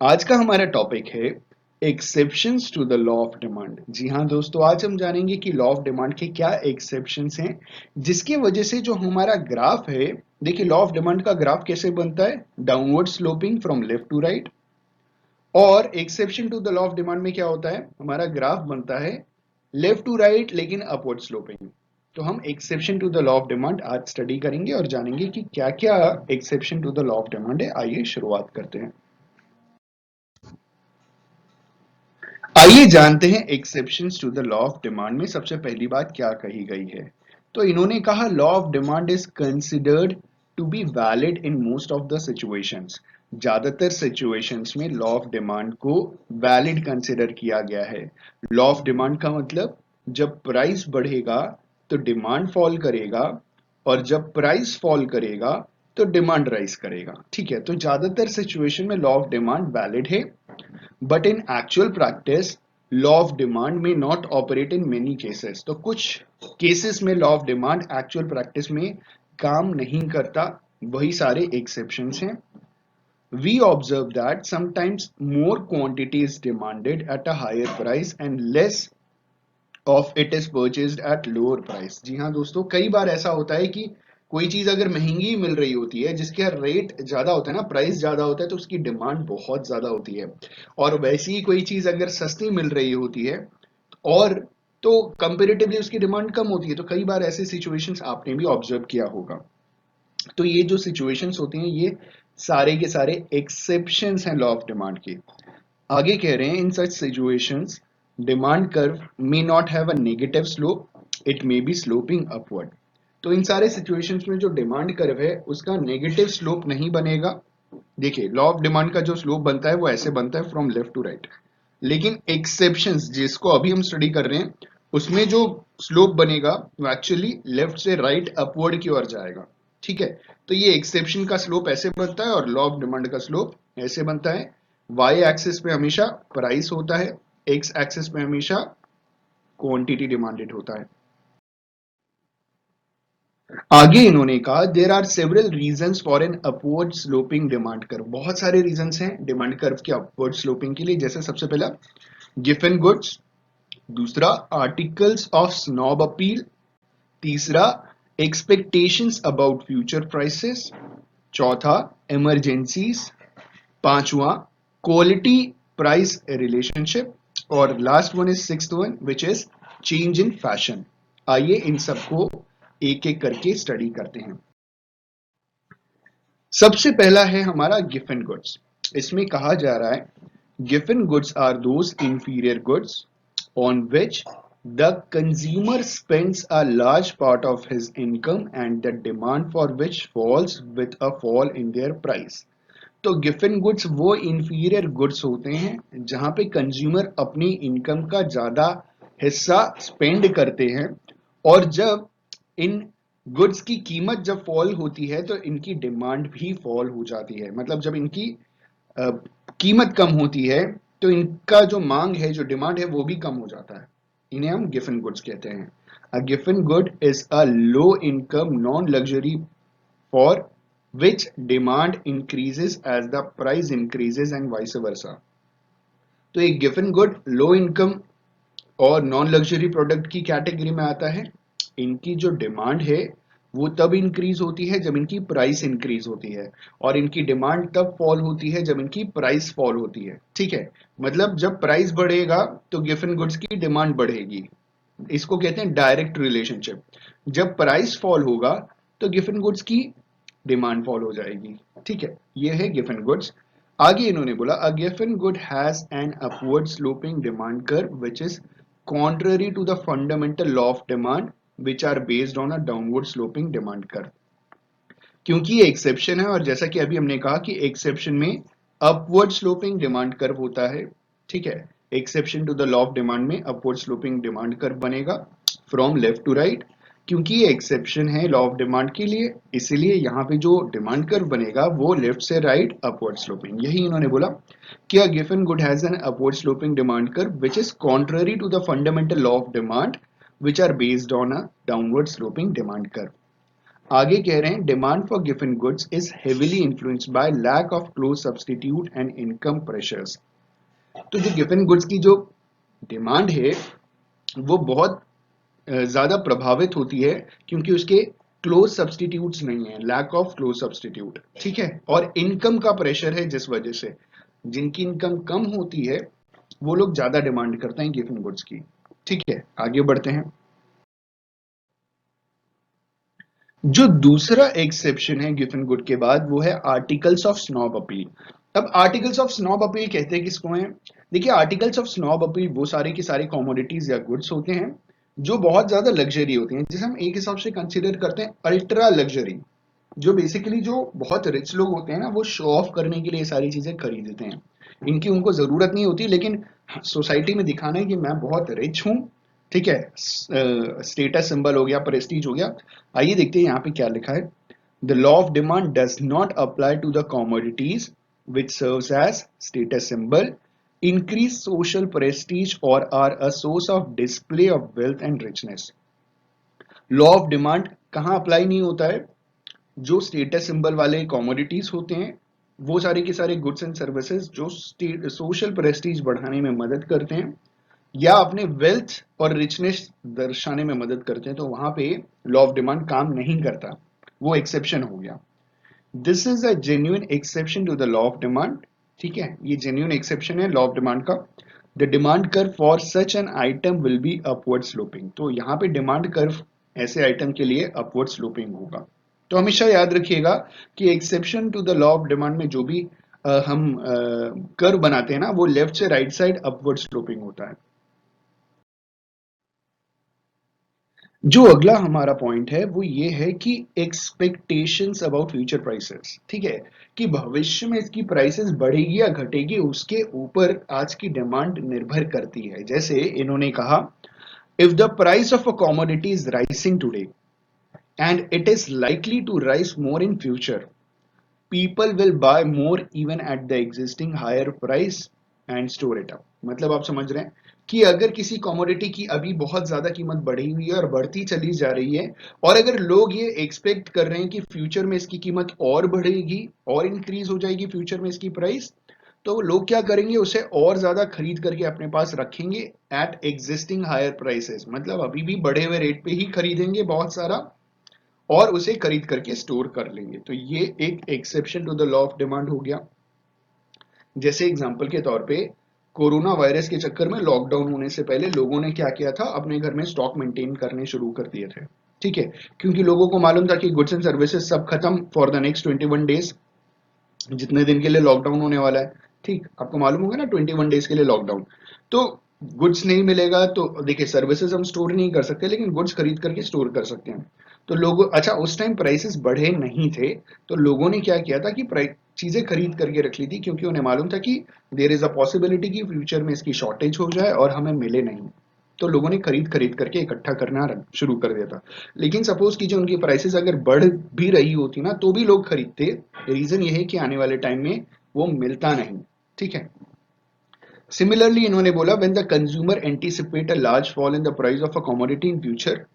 आज का हमारा टॉपिक है exceptions to the law of demand. जी हाँ दोस्तों, आज हम जानेंगे कि लॉ ऑफ डिमांड के क्या एक्सेप्शंस हैं जिसकी वजह से जो हमारा ग्राफ है। देखिए, लॉ ऑफ डिमांड का ग्राफ कैसे बनता है? Downward sloping from left to right. और exception to the law of demand में क्या होता है? हमारा ग्राफ बनता है लेफ्ट टू राइट लेकिन अपवर्ड स्लोपिंग। तो हम exception to the law of demand आज स्टडी करेंगे और जानेंगे कि क्या क्या exception to the law of demand है। आइए शुरुआत करते हैं। आइए जानते हैं exceptions to the law of demand में सबसे पहली बात क्या कही गई है। तो इन्होंने कहा law of demand is considered to be valid in most of the situations. ज्यादातर सिचुएशंस में लॉ ऑफ डिमांड को वैलिड कंसिडर किया गया है। लॉ ऑफ डिमांड का मतलब जब प्राइस बढ़ेगा तो डिमांड फॉल करेगा, और जब प्राइस फॉल करेगा तो डिमांड राइज करेगा। ठीक है, तो ज्यादातर सिचुएशन में लॉ ऑफ डिमांड वैलिड है, but in actual practice law of demand may not operate in many cases। तो कुछ केसेस में law of demand actual practice में काम नहीं करता, वही सारे एक्सेप्शंस हैं। We observe that sometimes more quantity is demanded at a higher price and less of it is purchased at lower price। जी हाँ दोस्तों, कई बार ऐसा होता है कि कोई चीज अगर महंगी मिल रही होती है, जिसका रेट ज्यादा होता है ना, प्राइस ज्यादा होता है, तो उसकी डिमांड बहुत ज्यादा होती है। और वैसी ही कोई चीज अगर सस्ती मिल रही होती है और तो कंपेरेटिवली उसकी डिमांड कम होती है। तो कई बार ऐसे सिचुएशंस आपने भी ऑब्जर्व किया होगा। तो ये जो सिचुएशंस होती हैं ये सारे के सारे एक्सेप्शंस हैं लॉ ऑफ डिमांड के। आगे कह रहे हैं in such situations demand curve may not have a negative slope, it may be sloping upward. तो इन सारे सिचुएशंस में जो डिमांड कर्व है उसका नेगेटिव स्लोप नहीं बनेगा। देखिए, लॉ ऑफ डिमांड का जो स्लोप बनता है वो ऐसे बनता है फ्रॉम लेफ्ट टू राइट। लेकिन एक्सेप्शंस जिसको अभी हम स्टडी कर रहे हैं उसमें जो स्लोप बनेगा वो एक्चुअली लेफ्ट से राइट अपवर्ड की ओर जाएगा। ठीक है, तो ये एक्सेप्शन का स्लोप ऐसे बनता है और लॉ ऑफ डिमांड का स्लोप ऐसे बनता है। वाई एक्सिस पे हमेशा प्राइस होता है, एक्स एक्सिस पे हमेशा क्वांटिटी डिमांडेड होता है। आगे इन्होंने कहा there are several reasons for an upward sloping demand curve. बहुत सारे रीजंस हैं डिमांड कर्व के अपवर्ड स्लोपिंग के लिए। जैसे सबसे पहला गिवन गुड्स, दूसरा आर्टिकल्स ऑफ स्नॉब अपील, तीसरा एक्सपेक्टेशंस अबाउट फ्यूचर प्राइसेस, चौथा इमरजेंसीज, पांचवा क्वालिटी प्राइस रिलेशनशिप, और last one is sixth one which is change in fashion. आइए इन सबको एक एक करके स्टडी करते हैं। सबसे पहला है हमारा गिवन गुड्स। इसमें कहा जा रहा है गिवन goods are those inferior goods on which the consumer spends a large part of his income and the demand for which falls with a fall in their price। तो गिवन गुड्स वो inferior goods होते हैं जहां पे consumer अपनी income का ज्यादा हिस्सा स्पेंड करते हैं, और जब इन गुड्स की कीमत जब फॉल होती है तो इनकी डिमांड भी फॉल हो जाती है। मतलब जब इनकी अ, कीमत कम होती है तो इनका जो मांग है, जो डिमांड है, वो भी कम हो जाता है। इन्हें हम गिवन गुड्स कहते हैं। अ गिवन good is a low income non luxury for which demand increases as the price increases and vice versa. तो एक गिवन गुड लो इनकम और नॉन लग्जरी प्रोडक्ट की कैटेगरी में आता है। इनकी जो डिमांड है वो तब इंक्रीज होती है जब इनकी प्राइस इंक्रीज होती है, और इनकी डिमांड तब फॉल होती है जब इनकी प्राइस फॉल होती है। ठीक है, मतलब जब प्राइस बढ़ेगा तो गिवन गुड्स की डिमांड बढ़ेगी। इसको कहते हैं डायरेक्ट रिलेशनशिप। जब प्राइस फॉल होगा तो गिवन गुड्स की डिमांड फॉल हो जाएगी। ठीक है, ये है गिवन गुड्स। आगे इन्होंने बोला अ गिवन good has an upward sloping demand curve which is contrary to the fundamental law of demand which are based on a downward sloping demand curve। क्योंकि ये एक्सेप्शन है, और जैसा कि अभी हमने कहा कि एक्सेप्शन में अपवर्ड स्लोपिंग डिमांड कर्व होता है। ठीक है, exception to the law of demand में अपवर्ड स्लोपिंग डिमांड कर्व बनेगा फ्रॉम लेफ्ट टू राइट। क्योंकि ये एक्सेप्शन है लॉ ऑफ डिमांड के लिए, इसीलिए यहाँ पे जो डिमांड कर्व बनेगा वो लेफ्ट से राइट अपवर्ड स्लोपिंग। यही इन्होंने बोला कि a given good has an upward sloping demand curve which is contrary to the fundamental law of demand which are based on a downward sloping demand curve। आगे कह रहे हैं demand for गिवन goods is heavily influenced by lack of close substitute and income pressures. तो जो given goods की जो demand है वो बहुत ज्यादा प्रभावित होती है क्योंकि उसके क्लोज सब्स्टिट्यूट्स नहीं है, लैक ऑफ क्लोज सब्स्टिट्यूट, ठीक है। और इनकम का प्रेशर है जिस वजह से जिनकी इनकम कम होती है वो लोग ज्यादा डिमांड करते हैं गिवन गुड्स की, ठीक है। आगे बढ़ते हैं। जो दूसरा एक्सेप्शन है गिवन गुड के बाद वो है आर्टिकल्स ऑफ स्नॉब अपील। अब आर्टिकल्स ऑफ स्नॉब अपील कहते हैं किसको हैं? देखिए आर्टिकल्स ऑफ स्नॉब अपील वो सारे के सारे कमोडिटीज या गुड्स होते हैं जो बहुत ज्यादा लग्जरी होते हैं, जिसे हम एक हिसाब से कंसीडर करते हैं अल्ट्रा लग्जरी। जो बेसिकली जो बहुत रिच लोग होते हैं ना वो शो ऑफ करने के लिए सारी चीजें खरीदते हैं, इनकी उनको जरूरत नहीं होती लेकिन सोसाइटी में दिखाना है कि मैं बहुत रिच हूं, ठीक है। स्टेटस सिंबल हो गया, प्रेस्टीज हो गया। आइए देखते हैं यहाँ पे क्या लिखा है। The law of demand does not apply to the commodities which serves as status symbol, increase social prestige और are a source of display of wealth and richness. Law of demand कहां अप्लाई नहीं होता है? जो status symbol वाले commodities होते हैं वो सारे के सारे गुड्स एंड सर्विसेज जो सोशल प्रेस्टीज बढ़ाने में मदद करते हैं या अपने वेल्थ और रिचनेस दर्शाने में मदद करते हैं, तो वहां पे लॉ ऑफ डिमांड काम नहीं करता, वो एक्सेप्शन हो गया। This is a genuine exception to the law of demand, ठीक है। ये जेन्युइन एक्सेप्शन है लॉ ऑफ डिमांड का। The demand curve for such an item will be upward sloping. तो यहाँ पे डिमांड कर्व ऐसे आइटम के लिए अपवर्ड स्लोपिंग होगा। तो हमेशा याद रखिएगा कि exception to the law of demand में जो भी हम कर्व बनाते हैं ना वो लेफ्ट से राइट साइड अपवर्ड स्लोपिंग होता है। जो अगला हमारा पॉइंट है वो ये है कि एक्सपेक्टेशंस अबाउट फ्यूचर प्राइसेस, ठीक है। कि भविष्य में इसकी प्राइसेस बढ़ेगी या घटेगी उसके ऊपर आज की डिमांड निर्भर करती है। जैसे इन्होंने कहा if the price of a commodity is rising today and it is likely to rise more in future, people will buy more even at the existing higher price and store it up। मतलब आप समझ रहे हैं कि अगर किसी commodity की अभी बहुत ज्यादा कीमत बढ़ी हुई है और बढ़ती चली जा रही है और अगर लोग ये एक्सपेक्ट कर रहे हैं कि फ्यूचर में इसकी कीमत और बढ़ेगी और इंक्रीज हो जाएगी फ्यूचर में इसकी प्राइस, तो लोग क्या करेंगे उसे और ज्यादा खरीद करके अपने पास रखेंगे एट एग्जिस्टिंग हायर प्राइसेस। मतलब अभी भी बढ़े हुए रेट पे ही खरीदेंगे बहुत सारा और उसे खरीद करके स्टोर कर लेंगे। तो ये एक exception to the law of demand हो गया। जैसे एग्जांपल के तौर पे कोरोना वायरस के चक्कर में लॉकडाउन होने से पहले लोगों ने क्या किया था, अपने घर में स्टॉक मेंटेन करने शुरू कर दिए थे, ठीक है। क्योंकि लोगों को मालूम था कि गुड्स एंड सर्विसेज सब खत्म फॉर द नेक्स्ट 21 डेज, जितने दिन के लिए लॉकडाउन होने वाला है, ठीक। आपको मालूम होगा ना 21 डेज के लिए लॉकडाउन। तो गुड्स नहीं मिलेगा तो देखिए सर्विसेज हम स्टोर नहीं कर सकते लेकिन गुड्स खरीद करके स्टोर कर सकते हैं। तो लोगों अच्छा उस टाइम प्राइसेस बढ़े नहीं थे तो लोगों ने क्या किया था कि चीजें खरीद करके रख ली थी क्योंकि उन्हें मालूम था कि देयर इज अ पॉसिबिलिटी कि फ्यूचर में इसकी शॉर्टेज हो जाए और हमें मिले नहीं। तो लोगों ने खरीद खरीद करके इकट्ठा करना शुरू कर दिया था। लेकिन सपोज कीजिए उनकी प्राइसेस अगर बढ़ भी रही होती ना तो भी लोग खरीदते। रीजन ये है कि आने वाले टाइम में वो मिलता नहीं, ठीक है। सिमिलरली इन्होंने बोला when the consumer anticipate a large fall in the price of a commodity in future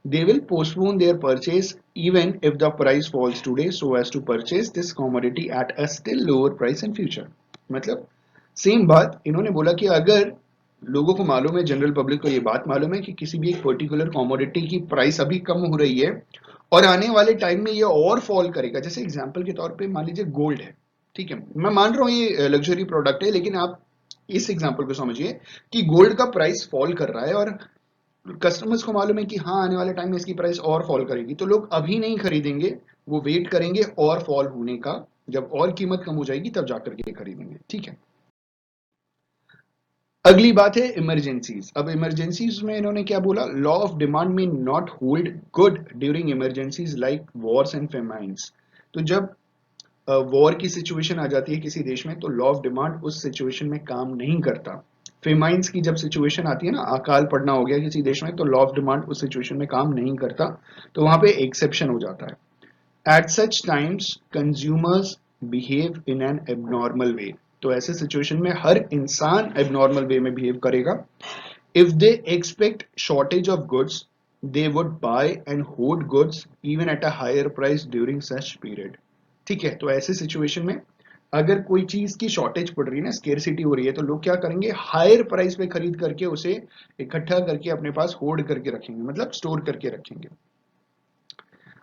they will postpone their purchase even if the price falls today so as to purchase this commodity at a still lower price in future। मतलब same बात इन्होंने बोला कि अगर लोगों को मालूम है, जनरल पब्लिक को ये बात मालूम है कि किसी भी एक पर्टिकुलर कमोडिटी की प्राइस अभी कम हो रही है और आने वाले टाइम में ये और फॉल करेगा। जैसे एग्जांपल के तौर पे मान लीजिए गोल्ड है, ठीक है। मैं मान रहा हूँ ये लग्जरी प्रोडक्ट है लेकिन आप इस एग्जांपल को समझिए कि गोल्ड का प्राइस फॉल कर रहा है और कस्टमर्स को मालूम है कि हाँ आने वाले टाइम में इसकी प्राइस और फॉल करेगी, तो लोग अभी नहीं खरीदेंगे, वो वेट करेंगे और फॉल होने का, जब और कीमत कम हो जाएगी तब जाकर के खरीदेंगे, ठीक है। अगली बात है इमरजेंसीज। अब इमरजेंसीज में इन्होंने क्या बोला, लॉ ऑफ डिमांड में not hold good during emergencies like Wars and famines. तो जब वॉर की सिचुएशन आ जाती है किसी देश में तो लॉ ऑफ डिमांड उस सिचुएशन में काम नहीं करता। फेमाइंस की जब सिचुएशन आती है ना, अकाल पड़ना हो गया किसी देश में, तो लॉ ऑफ डिमांड उस सिचुएशन में काम नहीं करता, तो वहां पे एक्सेप्शन हो जाता है। At such times consumers behave in an abnormal way. तो ऐसे सिचुएशन में हर इंसान एबनॉर्मल वे में बिहेव करेगा। If they expect shortage of goods they would buy and hoard goods even at a higher price during such period. ठीक है, तो ऐसे सिचुएशन में अगर कोई चीज की शॉर्टेज पड़ रही है ना, स्केर्सिटी हो रही है, तो लोग क्या करेंगे, हायर प्राइस पे खरीद करके उसे इकट्ठा करके अपने पास होल्ड करके रखेंगे, मतलब स्टोर करके रखेंगे।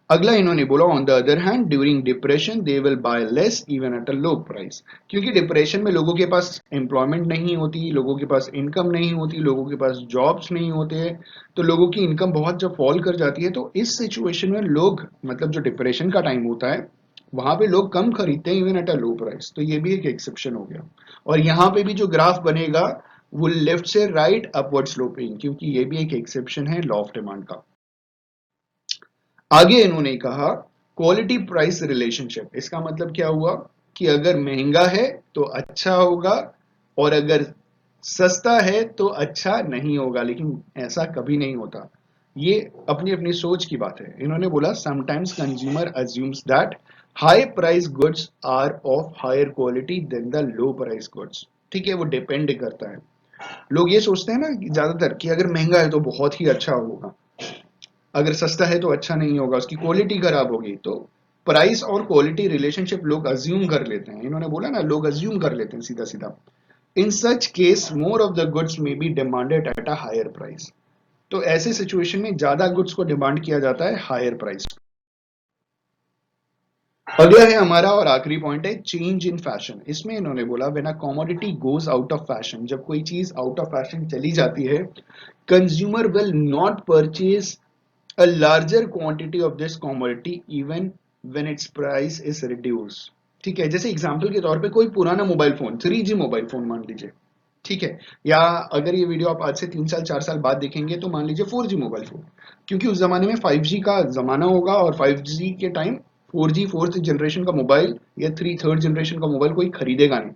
अगला इन्होंने बोला on the other hand during depression they will buy less even at a low price, क्योंकि डिप्रेशन में लोगों के पास एम्प्लॉयमेंट नहीं होती, लोगों के पास इनकम नहीं होती, लोगों के पास जॉब्स नहीं होते, तो लोगों की इनकम बहुत जब फॉल कर जाती है, तो इस सिचुएशन में लोग, मतलब जो डिप्रेशन का टाइम होता है वहां पे लोग कम खरीदते हैं even at a low price, तो ये भी एक एक्सेप्शन हो गया। और यहाँ पे भी जो ग्राफ बनेगा वो लेफ्ट से राइट अपवर्ड स्लोपिंग, क्योंकि ये भी एक एक्सेप्शन है लॉ ऑफ डिमांड का। आगे इन्होंने कहा क्वालिटी प्राइस रिलेशनशिप, इसका मतलब क्या हुआ कि अगर महंगा है तो अच्छा होगा और अगर सस्ता है तो अच्छा नहीं होगा, लेकिन ऐसा कभी नहीं होता। ये अपनी अपनी सोच की बात है। इन्होंने बोला sometimes consumer assumes that high price goods are of higher quality than the low price goods. ठीक है, वो डिपेंड करता है। लोग ये सोचते हैं ना कि ज्यादातर कि अगर महंगा है तो बहुत ही अच्छा होगा, अगर सस्ता है तो अच्छा नहीं होगा, उसकी क्वालिटी खराब होगी। तो प्राइस और क्वालिटी रिलेशनशिप लोग अज्यूम कर लेते हैं। इन्होंने बोला ना, लोग अज्यूम कर लेते हैं सीधा सीधा। In such case more of the goods may be demanded at a higher price, तो ऐसे सिचुएशन में ज्यादा गुड्स को डिमांड किया जाता है हायर प्राइस। अगला है हमारा और आखिरी पॉइंट है चेंज इन फैशन। इसमें इन्होंने बोला when a commodity goes out of fashion, जब कोई चीज आउट ऑफ फैशन चली जाती है, consumer will not purchase a larger quantity of this commodity even when its price is reduced। ठीक है, जैसे एग्जांपल के तौर पे कोई पुराना mobile phone, 3G mobile phone मान लीजिए, ठीक है, या अगर ये वीडियो आप आज से 3 साल 4 साल बाद देखेंगे तो मान लीजिए 4G मोबाइल फोन, क्योंकि उस जमाने में 5G का जमाना होगा और 5G के टाइम 4G फोर्थ जनरेशन का मोबाइल या थर्ड जनरेशन का मोबाइल कोई खरीदेगा नहीं।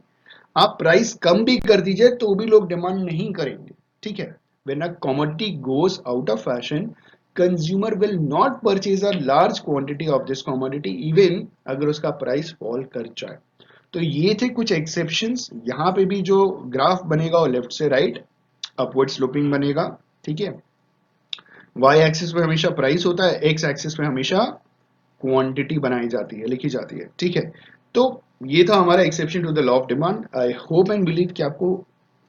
आप प्राइस कम भी कर दीजिए तो भी लोग डिमांड नहीं करेंगे। ठीक है, when a commodity goes out of fashion consumer will not purchase a large quantity of this commodity even अगर उसका प्राइस फॉल कर जाए। तो ये थे कुछ एक्सेप्शंस। यहाँ पे भी जो ग्राफ बनेगा वो लेफ्ट से राइट अपवर्ड स्लोपिंग बनेगा। ठीक है, वाई एक्सिस पे हमेशा प्राइस होता है, एक्स एक्सिस पे हमेशा क्वांटिटी बनाई जाती है, लिखी जाती है। ठीक है, तो ये था हमारा exception to the law of demand. I hope and believe कि आपको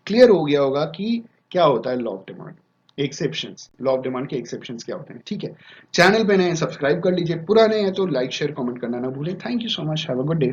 क्लियर हो गया होगा कि क्या होता है law of demand, exceptions, law of demand के एक्सेप्शंस क्या होते हैं। ठीक है, चैनल पे नए सब्सक्राइब कर लीजिए, पुराने हैं तो लाइक शेयर कमेंट करना ना भूलें। Thank you so much, have a good day.